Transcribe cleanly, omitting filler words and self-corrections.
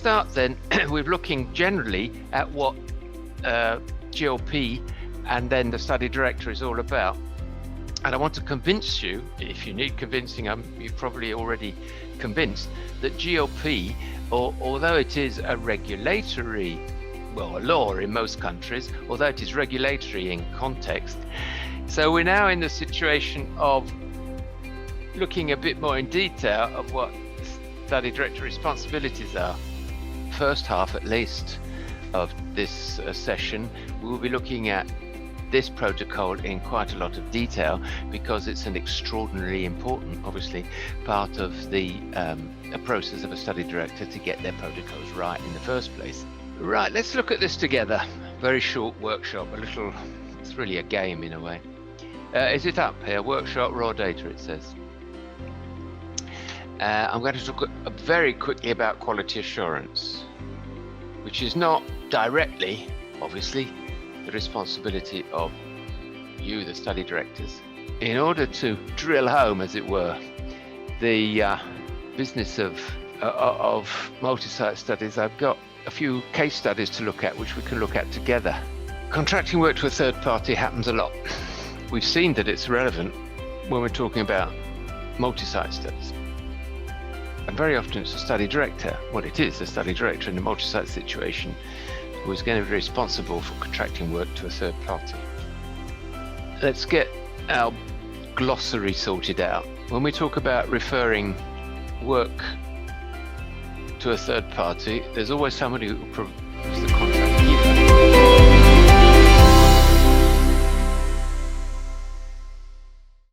start then with looking generally at what GLP and then the study director is all about. And I want to convince you, if you need convincing, you're probably already convinced, that GLP, although it is a regulatory, well, a law in most countries, although it is regulatory in context. So we're now in the situation of looking a bit more in detail of what study director responsibilities are. First half, at least, of this session, we will be looking at this protocol in quite a lot of detail because it's an extraordinarily important, obviously, part of the process of a study director to get their protocols right in the first place. Right, let's look at this together. Very short workshop, it's really a game in a way. Is it up here? Workshop raw data, it says. I'm going to talk very quickly about quality assurance, which is not directly, obviously, the responsibility of you, the study directors. In order to drill home, as it were, the business of multi-site studies, I've got a few case studies to look at, which we can look at together. Contracting work to a third party happens a lot. We've seen that it's relevant when we're talking about multi-site studies. And very often it's a study director, well, it is a study director in a multi-site situation who is going to be responsible for contracting work to a third party. Let's get our glossary sorted out. When we talk about referring work to a third party, there's always somebody who provides the contract.